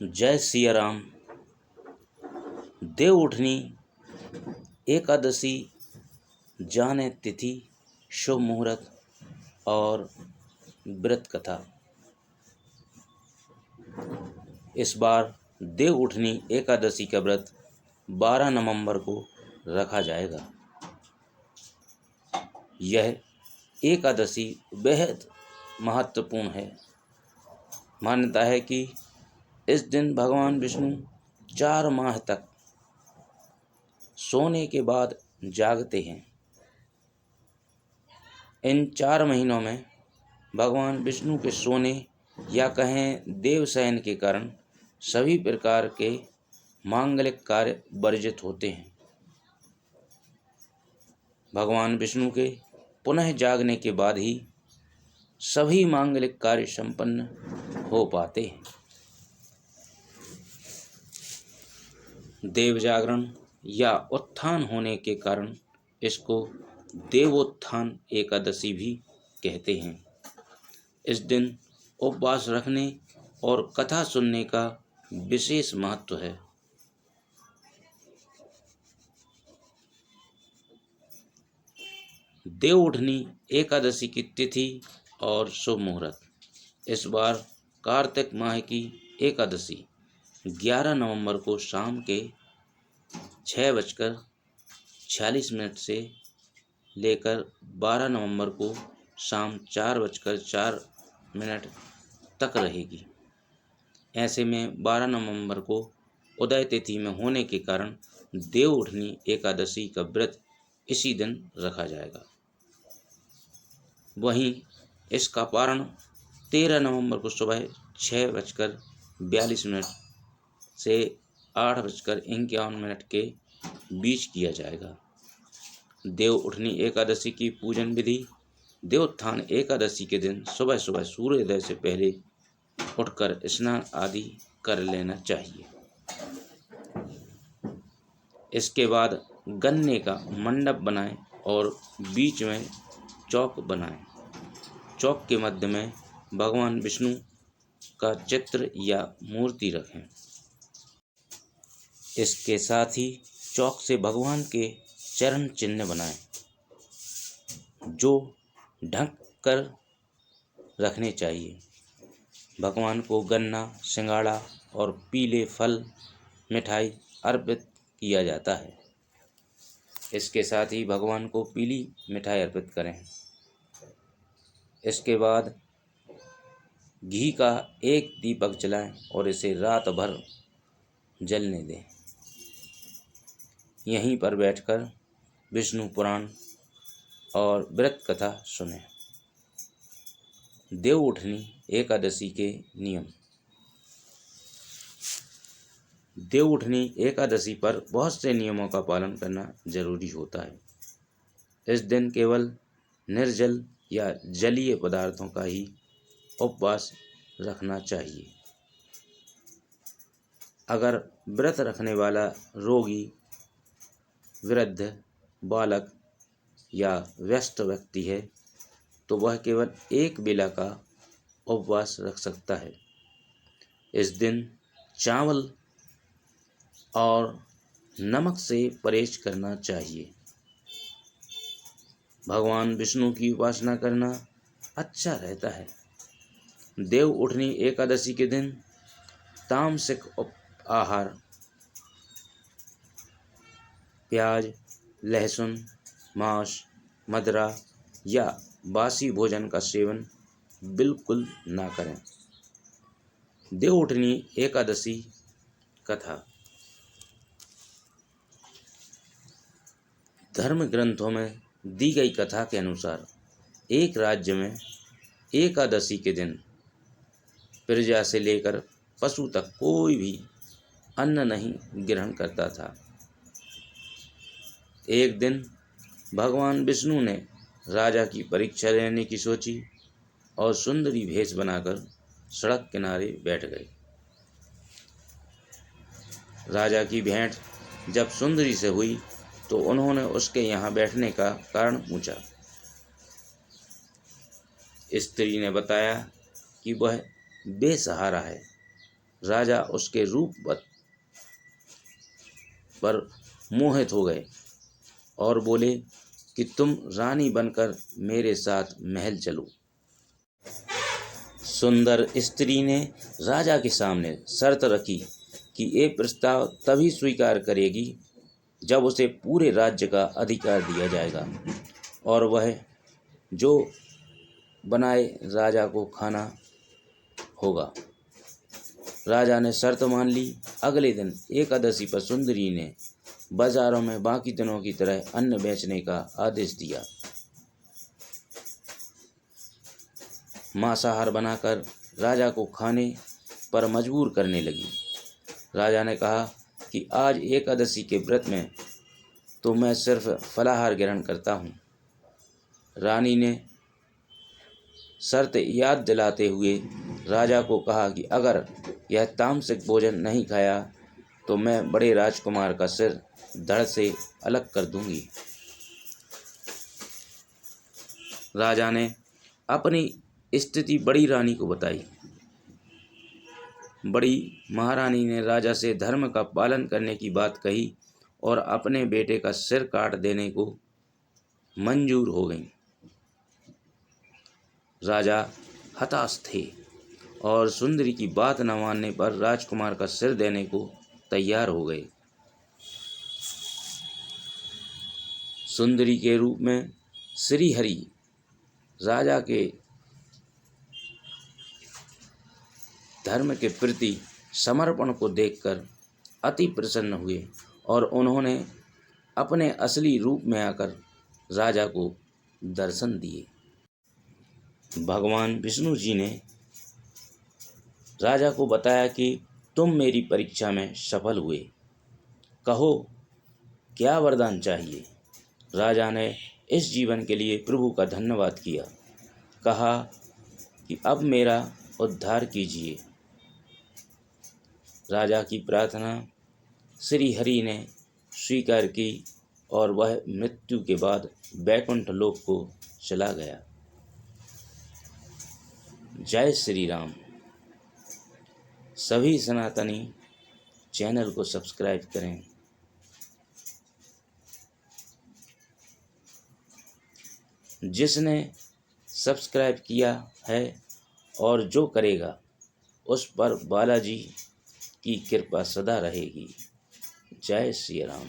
जय सिया राम। देव उठनी एकादशी जाने तिथि, शुभ मुहूर्त और व्रत कथा। इस बार देव उठनी एकादशी का व्रत 12 नवंबर को रखा जाएगा। यह एकादशी बेहद महत्वपूर्ण है। मान्यता है कि इस दिन भगवान विष्णु 4 माह तक सोने के बाद जागते हैं। इन 4 महीनों में भगवान विष्णु के सोने या कहें देवशयन के कारण सभी प्रकार के मांगलिक कार्य वर्जित होते हैं। भगवान विष्णु के पुनः जागने के बाद ही सभी मांगलिक कार्य संपन्न हो पाते हैं। देव जागरण या उत्थान होने के कारण इसको देवोत्थान एकादशी भी कहते हैं। इस दिन उपवास रखने और कथा सुनने का विशेष महत्व है। देव उठनी एकादशी की तिथि और शुभ मुहूर्त। इस बार कार्तिक माह की एकादशी 11 नवंबर को शाम के 6:46 से लेकर 12 नवंबर को शाम 4:04 तक रहेगी। ऐसे में 12 नवंबर को उदय तिथि में होने के कारण देव उठनी एकादशी का व्रत इसी दिन रखा जाएगा। वहीं इसका पारण 13 नवंबर को सुबह 6:42 से 8:51 के बीच किया जाएगा। देव उठनी एकादशी की पूजन विधि। देवोत्थान एकादशी के दिन सुबह सुबह सूर्योदय से पहले उठकर स्नान आदि कर लेना चाहिए। इसके बाद गन्ने का मंडप बनाएं और बीच में चौक बनाएं। चौक के मध्य में भगवान विष्णु का चित्र या मूर्ति रखें। इसके साथ ही चौक से भगवान के चरण चिन्ह बनाएं, जो ढक कर रखने चाहिए। भगवान को गन्ना, सिंघाड़ा और पीले फल मिठाई अर्पित किया जाता है। इसके साथ ही भगवान को पीली मिठाई अर्पित करें। इसके बाद घी का एक दीपक जलाएं और इसे रात भर जलने दें। यहीं पर बैठकर विष्णु पुराण और व्रत कथा सुनें। देव उठनी एकादशी के नियम। देव उठनी एकादशी पर बहुत से नियमों का पालन करना जरूरी होता है। इस दिन केवल निर्जल या जलीय पदार्थों का ही उपवास रखना चाहिए। अगर व्रत रखने वाला रोगी, वृद्ध, बालक या व्यस्त व्यक्ति है तो वह केवल एक बेला का उपवास रख सकता है। इस दिन चावल और नमक से परहेज करना चाहिए। भगवान विष्णु की उपासना करना अच्छा रहता है। देव उठनी एकादशी के दिन तामसिक आहार, प्याज, लहसुन, मांस, मदिरा या बासी भोजन का सेवन बिल्कुल ना करें। देव उठनी एकादशी कथा। धर्म ग्रंथों में दी गई कथा के अनुसार एक राज्य में एकादशी के दिन प्रजा से लेकर पशु तक कोई भी अन्न नहीं ग्रहण करता था। एक दिन भगवान विष्णु ने राजा की परीक्षा लेने की सोची और सुंदरी भेष बनाकर सड़क किनारे बैठ गए। राजा की भेंट जब सुंदरी से हुई तो उन्होंने उसके यहाँ बैठने का कारण पूछा। स्त्री ने बताया कि वह बेसहारा है, राजा उसके रूप पर मोहित हो गए और बोले कि तुम रानी बनकर मेरे साथ महल चलो। सुंदर स्त्री ने राजा के सामने शर्त रखी कि ये प्रस्ताव तभी स्वीकार करेगी जब उसे पूरे राज्य का अधिकार दिया जाएगा और वह जो बनाए राजा को खाना होगा। राजा ने शर्त मान ली। अगले दिन एकादशी पर सुंदरी ने बाजारों में बाकी दिनों की तरह अन्न बेचने का आदेश दिया। मांसाहार बनाकर राजा को खाने पर मजबूर करने लगी। राजा ने कहा कि आज एकादशी के व्रत में तो मैं सिर्फ फलाहार ग्रहण करता हूँ। रानी ने शर्त याद दिलाते हुए राजा को कहा कि अगर यह तामसिक भोजन नहीं खाया तो मैं बड़े राजकुमार का सिर धड़ से अलग कर दूंगी। राजा ने अपनी स्थिति बड़ी रानी को बताई। बड़ी महारानी ने राजा से धर्म का पालन करने की बात कही और अपने बेटे का सिर काट देने को मंजूर हो गई। राजा हताश थे और सुंदरी की बात न मानने पर राजकुमार का सिर देने को तैयार हो गए। सुंदरी के रूप में श्री हरि राजा के धर्म के प्रति समर्पण को देखकर अति प्रसन्न हुए और उन्होंने अपने असली रूप में आकर राजा को दर्शन दिए। भगवान विष्णु जी ने राजा को बताया कि तुम मेरी परीक्षा में सफल हुए, कहो क्या वरदान चाहिए। राजा ने इस जीवन के लिए प्रभु का धन्यवाद किया, कहा कि अब मेरा उद्धार कीजिए। राजा की प्रार्थना श्री हरि ने स्वीकार की और वह मृत्यु के बाद बैकुंठ लोक को चला गया। जय श्री राम। सभी सनातनी चैनल को सब्सक्राइब करें। जिसने सब्सक्राइब किया है और जो करेगा उस पर बालाजी की कृपा सदा रहेगी। जय श्री राम।